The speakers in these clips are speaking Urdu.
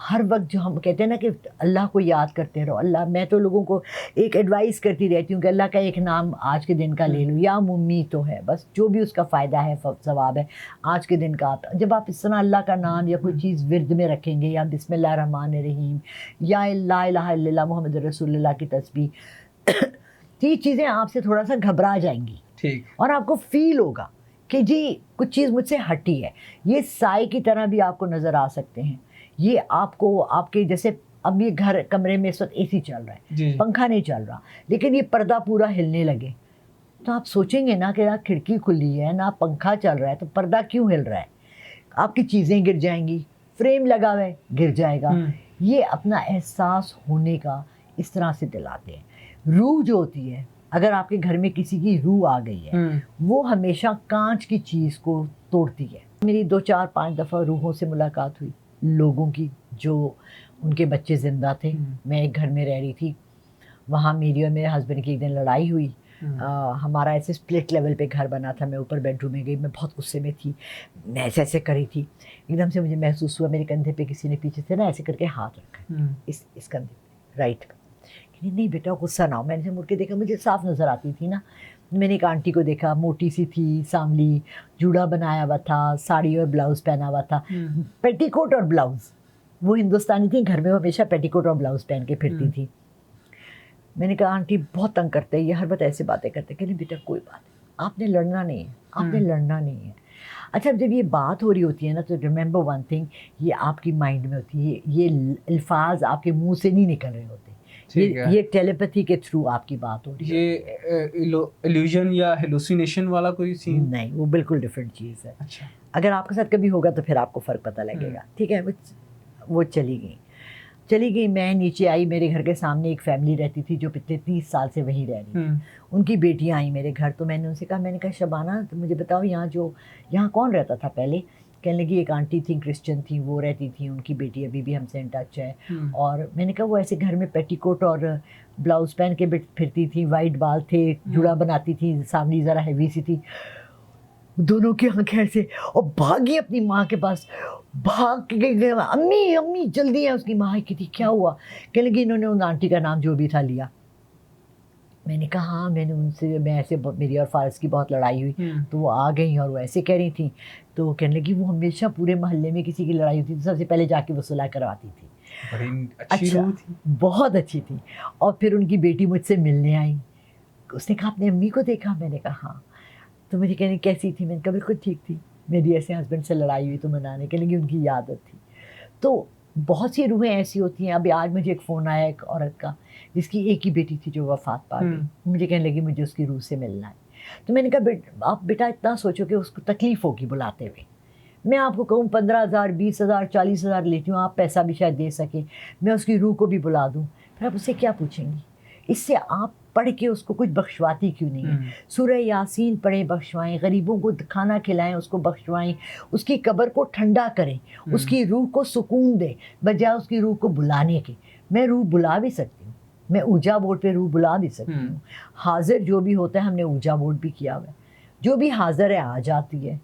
ہر وقت جو ہم کہتے ہیں نا کہ اللہ کو یاد کرتے رہو. اللہ, میں تو لوگوں کو ایک ایڈوائس کرتی رہتی ہوں کہ اللہ کا ایک نام آج کے دن کا لے لو, یا ممی تو ہے بس, جو بھی اس کا فائدہ ہے ثواب ہے آج کے دن کا. جب آپ اس طرح اللہ کا نام یا کوئی چیز ورد میں رکھیں گے, یا بسم اللہ الرحمن الرحیم, یا لا الہ الا اللہ محمد رسول اللہ کی تسبیح, تو یہ چیزیں آپ سے تھوڑا سا گھبرا جائیں گی, ٹھیک, اور آپ کو فیل ہوگا کہ جی کچھ چیز مجھ سے ہٹی ہے. یہ سائے کی طرح بھی آپ کو نظر آ سکتے ہیں. یہ آپ کو آپ کے جیسے اب یہ گھر کمرے میں اس وقت اے سی چل رہا ہے, پنکھا نہیں چل رہا, لیکن یہ پردہ پورا ہلنے لگے تو آپ سوچیں گے نا کہ یار کھڑکی کھلی ہے نا, پنکھا چل رہا ہے, تو پردہ کیوں ہل رہا ہے؟ آپ کی چیزیں گر جائیں گی, فریم لگا ہوا ہے گر جائے گا. یہ اپنا احساس ہونے کا اس طرح سے دلاتے ہیں. روح جو ہوتی ہے, اگر آپ کے گھر میں کسی کی روح آ گئی ہے, وہ ہمیشہ کانچ کی چیز کو توڑتی ہے. میری 2 4 5 دفعہ روحوں سے ملاقات ہوئی, لوگوں کی جو ان کے بچے زندہ تھے. میں ایک گھر میں رہ رہی تھی, وہاں میری اور میرے ہسبینڈ کی ایک دن لڑائی ہوئی. ہمارا ایسے سپلٹ لیول پہ گھر بنا تھا. میں اوپر بیڈ روم میں گئی, میں بہت غصے میں تھی, میں ایسے ایسے کری تھی. ایک دم سے مجھے محسوس ہوا میرے کندھے پہ کسی نے پیچھے سے نا ایسے کر کے ہاتھ رکھا, اس کندھے پہ رائٹ پہ. نہیں بیٹا غصہ نہ ہو. میں نے مڑ کے دیکھا, مجھے صاف نظر آتی تھی نا. میں نے ایک آنٹی کو دیکھا, موٹی سی تھی, ساملی, جوڑا بنایا ہوا تھا, ساڑی اور بلاؤز پہنا ہوا تھا, پیٹی کوٹ اور بلاؤز. وہ ہندوستانی تھی, گھر میں وہ ہمیشہ پیٹی کوٹ اور بلاؤز پہن کے پھرتی تھی. میں نے کہا آنٹی بہت تنگ کرتے ہیں یہ, ہر وقت ایسے باتیں کرتے. کہ نہیں بیٹا کوئی بات نہیں, آپ نے لڑنا نہیں ہے, آپ نے لڑنا نہیں ہے. اچھا جب یہ بات ہو رہی ہوتی ہے نا, تو ریممبر ون تھنگ, یہ آپ کی مائنڈ میں ہوتی ہے, یہ الفاظ آپ کے منہ سے نہیں نکل رہے ہوتے, یہ ٹیلیپیتھی کے تھرو آپ کی بات ہو رہی ہے. یہ ایلیوژن یا ہیلوسینیشن والا کوئی سین نہیں, وہ بالکل ڈفرینٹ چیز ہے. اچھا, اگر آپ کے ساتھ کبھی ہوگا تو پھر آپ کو فرق پتہ لگے گا. ٹھیک ہے, وہ چلی گئی. میں نیچے آئی, میرے گھر کے سامنے ایک فیملی رہتی تھی جو پچھلے 30 سال سے وہیں رہ رہی تھی. ان کی بیٹیاں آئیں میرے گھر, تو میں نے ان سے کہا, میں نے کہا شبانہ تو مجھے بتاؤ یہاں کون رہتا تھا پہلے؟ کہنے لگی ایک آنٹی تھی, کرسچن تھی, وہ رہتی تھی, ان کی بیٹی ابھی بھی ہم سے ان ٹچ ہے. اور میں نے کہا وہ ایسے گھر میں پیٹی کوٹ اور بلاؤز پہن کے پھرتی تھی, وائٹ بال تھے, جوڑا بناتی تھی, سامنے ذرا ہیوی سی تھی. دونوں کی آنکھیں ایسے, اور بھاگی اپنی ماں کے پاس, بھاگ کے گئے, امی جلدی ہے. اس کی ماں کی تھی, کیا ہوا؟ کہنے لگی انہوں نے ان آنٹی کا نام جو بھی تھا لیا. میں نے کہا ہاں, میں نے ان سے, میں ایسے میری اور فارس کی بہت لڑائی ہوئی, تو وہ آ گئیں اور وہ ایسے کہہ رہی تھیں. تو کہنے لگی وہ ہمیشہ پورے محلے میں کسی کی لڑائی ہوتی تھی سب سے پہلے جا کے وہ صلح کرواتی تھی. اچھا, بہت اچھی تھی. اور پھر ان کی بیٹی مجھ سے ملنے آئی, اس نے کہا اپنی امی کو دیکھا؟ میں نے کہا ہاں. تو مجھے کہنے کیسی تھی؟ میں نے کہا بالکل ٹھیک تھی, میری ایسے ہسبینڈ سے لڑائی ہوئی تو منانے کے لیے ان کی عادت تھی. تو بہت سی روحیں ایسی ہوتی ہیں. ابھی آج مجھے ایک فون آیا ایک عورت کا جس کی ایک ہی بیٹی تھی جو وفات پا گئی. مجھے کہنے لگی مجھے اس کی روح سے ملنا ہے. تو میں نے کہا آپ بیٹا اتنا سوچو کہ اس کو تکلیف ہوگی بلاتے ہوئے. میں آپ کو کہوں 15,000 20,000 40,000 لیتی ہوں, آپ پیسہ بھی شاید دے سکیں, میں اس کی روح کو بھی بلا دوں, پھر آپ اسے کیا پوچھیں گی؟ اس سے آپ پڑھ کے اس کو کچھ بخشواتی کیوں نہیں ہے؟ سورہ یاسین پڑھیں, بخشوائیں, غریبوں کو کھانا کھلائیں, اس کو بخشوائیں, اس کی قبر کو ٹھنڈا کریں, اس کی روح کو سکون دیں بجائے اس کی روح کو بلانے کے. میں روح بلا بھی سکتی ہوں, میں اوجا بورڈ پہ روح بلا بھی سکتی ہوں. حاضر جو بھی ہوتا ہے, ہم نے اوجا بورڈ بھی کیا ہوا ہے, جو بھی حاضر ہے آ جاتی ہے.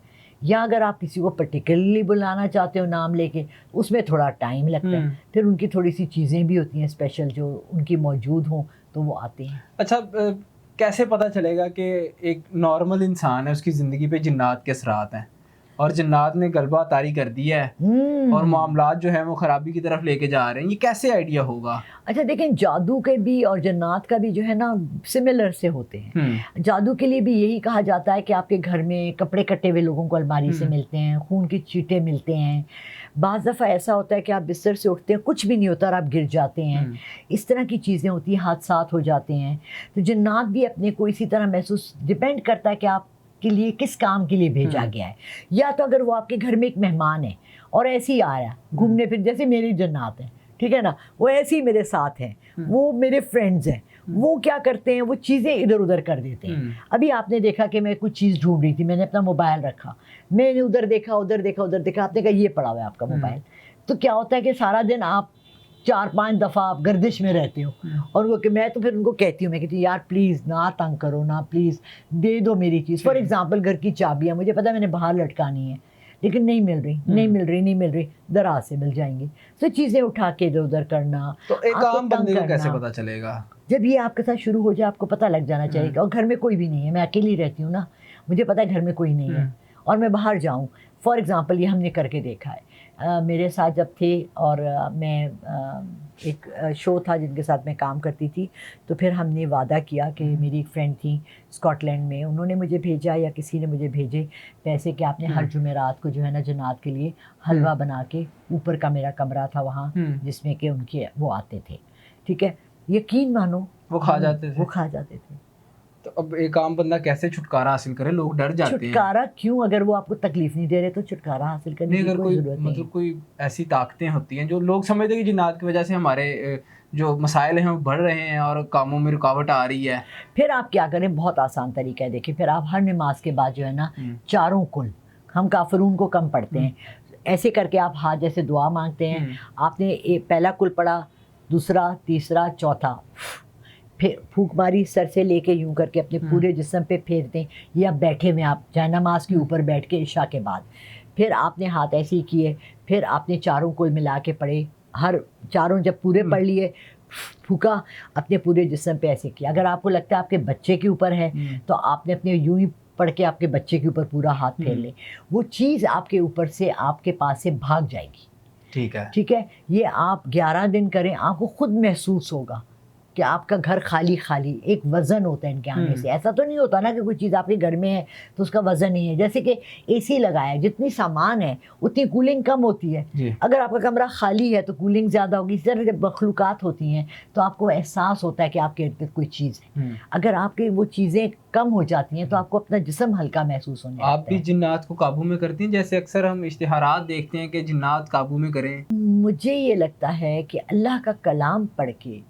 یا اگر آپ کسی کو پرٹیکولرلی بلانا چاہتے ہو نام لے کے, اس میں تھوڑا ٹائم لگتا ہے, پھر ان کی تھوڑی سی چیزیں بھی ہوتی ہیں اسپیشل جو ان کی موجود ہوں تو وہ آتے ہیں. اچھا, کیسے پتہ چلے گا کہ ایک نارمل انسان ہے, اس کی زندگی پہ جنات کے اثرات ہیں اور جنات نے غلبہ طاری کر دیا ہے اور معاملات جو ہیں وہ خرابی کی طرف لے کے جا رہے ہیں, یہ کیسے آئیڈیا ہوگا؟ اچھا دیکھیں, جادو کے بھی اور جنات کا بھی جو ہے نا سملر سے ہوتے ہیں. جادو کے لیے بھی یہی کہا جاتا ہے کہ آپ کے گھر میں کپڑے کٹے ہوئے لوگوں کو الماری سے ملتے ہیں, خون کی چیٹے ملتے ہیں. بعض دفعہ ایسا ہوتا ہے کہ آپ بستر سے اٹھتے ہیں, کچھ بھی نہیں ہوتا اور آپ گر جاتے ہیں. اس طرح کی چیزیں ہوتی ہیں, حادثات ہو جاتے ہیں. تو جنات بھی اپنے کو اسی طرح محسوس, ڈپینڈ کرتا ہے کہ آپ کے لیے کس کام کے لیے بھیجا گیا ہے. یا تو اگر وہ آپ کے گھر میں ایک مہمان ہے اور ایسے ہی آ رہا ہے گھومنے پھر, جیسے میری جنات ہیں, ٹھیک ہے نا, وہ ایسے ہی میرے ساتھ ہیں, وہ میرے فرینڈز ہیں, وہ کیا کرتے ہیں, وہ چیزیں ادھر ادھر کر دیتے ہیں. ابھی آپ نے دیکھا کہ میں کچھ چیز ڈھونڈ رہی تھی, میں نے اپنا موبائل رکھا, میں نے ادھر دیکھا ادھر دیکھا ادھر دیکھا, آپ نے کہا یہ پڑا ہوا ہے آپ کا موبائل. تو کیا ہوتا ہے کہ سارا دن آپ 4-5 دفعہ آپ گردش میں رہتے ہو, اور وہ کہ میں تو پھر ان کو کہتی ہوں, میں کہتی ہوں یار پلیز نہ تنگ کرو نا, پلیز دے دو میری چیز. فار ایگزامپل گھر کی چابیاں, مجھے پتا ہے میں نے باہر لٹکانی ہے, لیکن نہیں مل رہی دراز سے مل جائیں گی. تو چیزیں اٹھا کے ادھر ادھر کرنا. تو ایک عام بندے کو کیسے پتا چلے گا؟ جب یہ آپ کے ساتھ شروع ہو جائے آپ کو پتہ لگ جانا چاہیے کہ اور گھر میں کوئی بھی نہیں ہے. میں اکیلی رہتی ہوں نا, مجھے پتہ ہے گھر میں کوئی نہیں ہے اور میں باہر جاؤں. فار ایگزامپل یہ ہم نے کر کے دیکھا ہے. میرے ساتھ جب تھے اور میں ایک شو تھا جن کے ساتھ میں کام کرتی تھی, تو پھر ہم نے وعدہ کیا کہ میری ایک فرینڈ تھی اسکاٹ لینڈ میں, انہوں نے مجھے بھیجا یا کسی نے مجھے بھیجے پیسے کہ آپ نے ہر جمعرات کو جو ہے نا جنات کے لیے حلوہ بنا کے, اوپر کا میرا کمرہ تھا وہاں جس میں کہ ان کے وہ آتے تھے, ٹھیک ہے, یقین مانو وہ کھا جاتے تھے. تو اب ایک عام بندہ کیسے چھٹکارا حاصل کرے؟ لوگ ڈر جاتے ہیں. چھٹکارا کیوں؟ اگر وہ آپ کو تکلیف نہیں دے رہے تو چھٹکارا حاصل کرنے کی کوئی ضرورت نہیں. مطلب کوئی ایسی طاقتیں ہوتی ہیں جو لوگ سمجھتے ہیں کہ جنات کی وجہ سے ہمارے جو مسائل ہیں وہ بڑھ رہے ہیں اور کاموں میں رکاوٹ آ رہی ہے. پھر آپ کیا کریں؟ بہت آسان طریقہ ہے. دیکھیں, پھر آپ ہر نماز کے بعد جو ہے نا چاروں کل, ہم کافرون کو کم پڑھتے ہیں, ایسے کر کے آپ ہاتھ جیسے دعا مانگتے ہیں. آپ نے پہلا کل پڑھا, دوسرا, تیسرا, چوتھا, پھر پھونک ماری سر سے لے کے یوں کر کے اپنے پورے جسم پہ پھیرتے ہیں. یا بیٹھے ہوئے آپ جائے نماز کے اوپر بیٹھ کے عشاء کے بعد, پھر آپ نے ہاتھ ایسے ہی کیے, پھر آپ نے چاروں کل ملا کے پڑھے, ہر چاروں جب پورے پڑھ لیے پھونکا اپنے پورے جسم پہ ایسے کیا. اگر آپ کو لگتا ہے آپ کے بچے کے اوپر ہے تو آپ نے اپنے یوں ہی پڑھ کے آپ کے بچے کے اوپر پورا ہاتھ پھیر لیں. وہ چیز آپ کے اوپر سے آپ کے پاس سے بھاگ جائے گی. ٹھیک ہے, یہ آپ 11 دن کریں, آپ کو خود محسوس ہوگا کہ آپ کا گھر خالی خالی. ایک وزن ہوتا ہے ان کے آنے سے. ایسا تو نہیں ہوتا نا کہ کوئی چیز آپ کے گھر میں ہے تو اس کا وزن نہیں ہے. جیسے کہ اے سی لگایا ہے, جتنی سامان ہے اتنی کولنگ کم ہوتی ہے. اگر آپ کا کمرہ خالی ہے تو کولنگ زیادہ ہوگی. اس طرح جب مخلوقات ہوتی ہیں تو آپ کو احساس ہوتا ہے کہ آپ کے ارد گرد کوئی چیز ہے. اگر آپ کی وہ چیزیں کم ہو جاتی ہیں تو آپ کو اپنا جسم ہلکا محسوس ہونے لگتا ہے. آپ بھی جنات کو قابو میں کرتی ہیں؟ جیسے اکثر ہم اشتہارات دیکھتے ہیں کہ جنات قابو میں کریں. مجھے یہ لگتا ہے کہ اللہ کا کلام پڑھ کے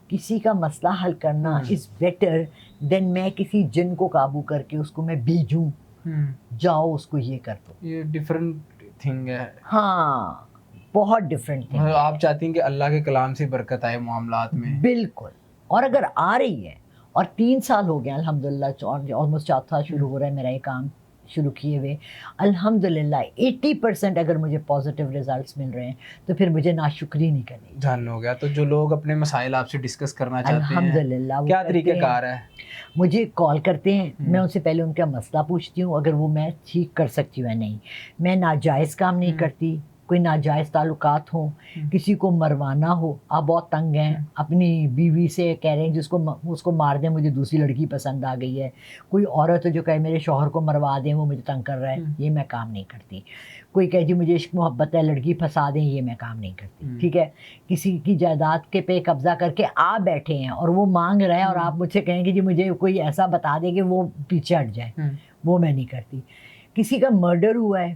کسی کا مسئلہ حل کرنا از بیٹر دین میں کسی جن کو قابو کر کے اس کو میں بھیجوں, جاؤ اس کو یہ کر دو. یہ ڈفرینٹ تھنگ ہے. ہاں, بہت ڈفرینٹ تھنگ. آپ چاہتی ہیں کہ اللہ کے کلام سے برکت آئے معاملات میں؟ بالکل. اور اگر آ رہی ہے, اور 3 سال ہو گئے الحمدللہ, آلموسٹ 4 شروع ہو رہا ہے میرا یہ کام شروع کیے ہوئے, الحمدللہ 80% اگر مجھے پازیٹیو ریزلٹس مل رہے ہیں تو پھر مجھے ناشکری نہیں کرنی. جان ہو گیا. تو جو لوگ اپنے مسائل آپ سے ڈسکس کرنا چاہتے ہیں الحمدللہ کیا طریقہ کار ہے؟ مجھے کال کرتے ہیں, میں ان سے پہلے ان کا مسئلہ پوچھتی ہوں, اگر وہ میں ٹھیک کر سکتی ہوں یا نہیں. میں ناجائز کام نہیں کرتی, کوئی ناجائز تعلقات ہوں, کسی کو مروانا ہو, آپ بہت تنگ ہیں اپنی بیوی سے, کہہ رہے ہیں اس کو مار دیں, مجھے دوسری لڑکی پسند آ گئی ہے. کوئی عورت ہے جو کہے میرے شوہر کو مروا دیں, وہ مجھے تنگ کر رہا ہے, یہ میں کام نہیں کرتی. کوئی کہے جی مجھے عشق محبت ہے, لڑکی پھنسا دیں, یہ میں کام نہیں کرتی. ٹھیک ہے, کسی کی جائیداد کے پہ قبضہ کر کے آپ بیٹھے ہیں اور وہ مانگ رہے ہیں اور آپ مجھ سے کہیں گے جی مجھے کوئی ایسا بتا دے کہ وہ پیچھے ہٹ جائے, وہ میں نہیں کرتی. کسی کا مرڈر ہوا ہے,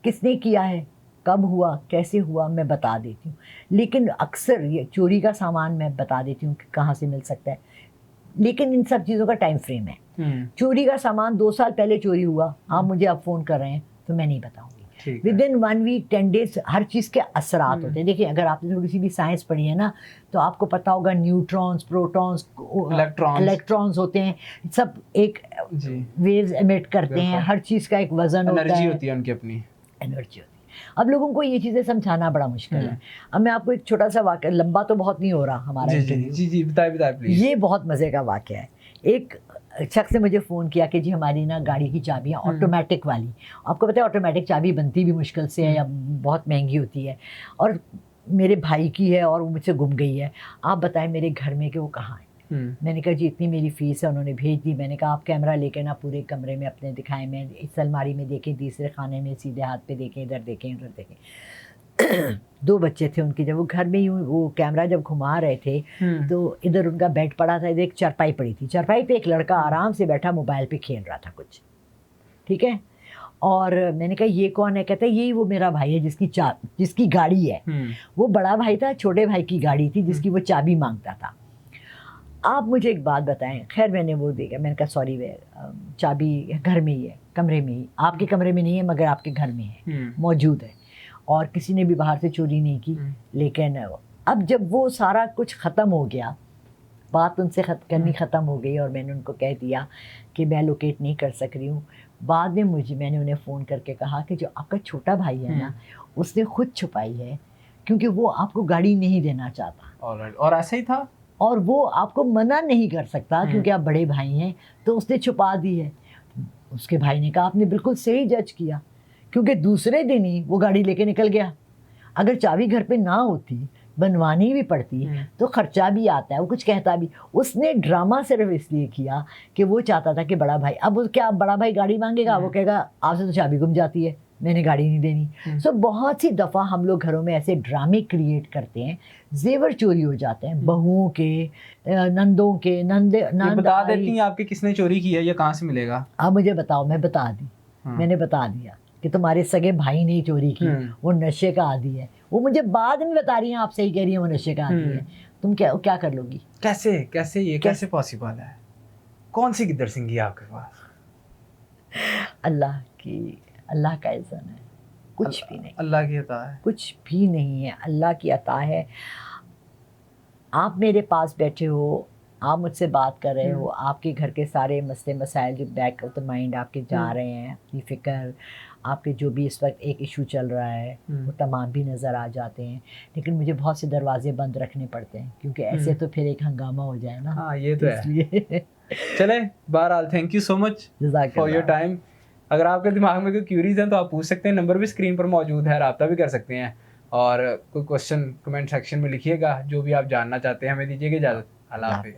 کس نے کیا ہے, کب ہوا, کیسے ہوا, میں بتا دیتی ہوں. لیکن اکثر یہ چوری کا سامان میں بتا دیتی ہوں کہ کہاں سے مل سکتا ہے, لیکن ان سب چیزوں کا ٹائم فریم ہے. چوری کا سامان 2 سال پہلے چوری ہوا, آپ مجھے اب فون کر رہے ہیں تو میں نہیں بتاؤں گی. ود ان 1 week 10 days ہر چیز کے اثرات ہوتے ہیں. دیکھیں, اگر آپ نے تھوڑی سی بھی سائنس پڑھی ہے نا تو آپ کو پتا ہوگا نیوٹرانس, پروٹونس, الیکٹرانس ہوتے ہیں, سب ایک ویوز ایمٹ کرتے ہیں. ہر چیز کا ایک وزن ہوتا ہے, انرجی ہوتی ہے ان کی اپنی انرجی ہوتی ہے. اب لوگوں کو یہ چیزیں سمجھانا بڑا مشکل ہے. اب میں آپ کو ایک چھوٹا سا واقعہ, لمبا تو بہت نہیں ہو رہا ہمارا انٹرویو, جی بتائیں پلیز. یہ بہت مزے کا واقعہ ہے. ایک شخص نے مجھے فون کیا کہ جی ہماری نا گاڑی کی چابیاں آٹومیٹک والی, آپ کو پتہ ہے آٹومیٹک چابی بنتی بھی مشکل سے ہے یا بہت مہنگی ہوتی ہے, اور میرے بھائی کی ہے اور وہ مجھ سے گم گئی ہے, آپ بتائیں میرے گھر میں کہ وہ کہاں ہے. میں نے کہا جی اتنی میری فیس ہے, انہوں نے بھیج دی. میں نے کہا آپ کیمرہ لے کے نا پورے کمرے میں اپنے دکھائیں, میں اس الماری میں دیکھیں, تیسرے خانے میں, سیدھے ہاتھ پہ دیکھیں, ادھر دیکھیں, ادھر دیکھیں. 2 بچے تھے ان کے, جب وہ گھر میں یوں وہ کیمرہ جب گھما رہے تھے تو ادھر ان کا بیڈ پڑا تھا, ادھر ایک چارپائی پڑی تھی, چارپائی پہ ایک لڑکا آرام سے بیٹھا موبائل پہ کھیل رہا تھا کچھ. ٹھیک ہے, اور میں نے کہا یہ کون ہے؟ کہتا ہے یہی وہ میرا بھائی ہے جس کی گاڑی ہے. وہ بڑا بھائی تھا, چھوٹے بھائی کی گاڑی تھی جس کی وہ چابی مانگتا تھا. آپ مجھے ایک بات بتائیں. خیر میں نے وہ دیکھا, میں نے کہا سوری چابی گھر میں ہی ہے, کمرے میں ہی, آپ کے کمرے میں نہیں ہے مگر آپ کے گھر میں ہے, موجود ہے, اور کسی نے بھی باہر سے چوری نہیں کی. لیکن اب جب وہ سارا کچھ ختم ہو گیا, بات ان سے کرنی ختم ہو گئی, اور میں نے ان کو کہہ دیا کہ میں لوکیٹ نہیں کر سک رہی ہوں, بعد میں میں نے انہیں فون کر کے کہا کہ جو آپ کا چھوٹا بھائی ہے نا اس نے خود چھپائی ہے کیونکہ وہ آپ کو گاڑی نہیں دینا چاہتا، اور ایسا ہی تھا، اور وہ آپ کو منع نہیں کر سکتا کیونکہ آپ بڑے بھائی ہیں، تو اس نے چھپا دی ہے۔ اس کے بھائی نے کہا آپ نے بالکل صحیح جج کیا، کیونکہ دوسرے دن ہی وہ گاڑی لے کے نکل گیا۔ اگر چابی گھر پہ نہ ہوتی، بنوانی بھی پڑتی تو خرچہ بھی آتا ہے، وہ کچھ کہتا بھی۔ اس نے ڈرامہ صرف اس لیے کیا کہ وہ چاہتا تھا کہ بڑا بھائی، اب کیا بڑا بھائی گاڑی مانگے گا، وہ کہے گا آپ سے تو چابی گم جاتی ہے، میں نے گاڑی نہیں دینی۔ سو بہت سی دفعہ ہم لوگ گھروں میں ایسے ڈرامے کریٹ کرتے ہیں، زیور چوری ہو جاتے ہیں، بہوؤں کے، نندوں کے، نند بتا دیتی ہیں آپ کے کس نے چوری کی ہے یا کہاں سے ملے گا؟ اب مجھے بتاؤ، میں بتا دی، میں نے بتا دیا کہ تمہارے سگے بھائی نے چوری کی، وہ نشے کا عادی ہے۔ وہ مجھے بعد میں بتا رہی ہیں آپ صحیح کہہ رہی ہیں وہ نشے کا عادی ہے، تم کیا کر لو گی؟ کیسے یہ کیسے پاسبل ہے؟ کون سی گدر سنگھی ہے آپ کے پاس؟ اللہ کا اذن ہے، کچھ بھی نہیں، اللہ کی عطا ہے، کچھ بھی نہیں ہے، اللہ کی عطا ہے۔ آپ میرے پاس بیٹھے ہو، آپ مجھ سے بات کر رہے ہو، آپ کے گھر کے سارے مسئلے مسائل جو بیک آف دا مائنڈ آپ کے جا رہے ہیں، اپنی فکر، آپ کے جو بھی اس وقت ایک ایشو چل رہا ہے وہ تمام بھی نظر آ جاتے ہیں، لیکن مجھے بہت سے دروازے بند رکھنے پڑتے ہیں کیونکہ ایسے تو پھر ایک ہنگامہ ہو جائے نا۔ ہاں یہ تو ہے۔ چلیں بہرحال thank you so much for your time. اگر آپ کے دماغ میں کوئی کیوریز ہیں تو آپ پوچھ سکتے ہیں، نمبر بھی اسکرین پر موجود ہے، رابطہ بھی کر سکتے ہیں، اور کوئی کوشچن کمنٹ سیکشن میں لکھیے گا، جو بھی آپ جاننا چاہتے ہیں۔ ہمیں دیجیے گا اجازت، اللہ حافظ۔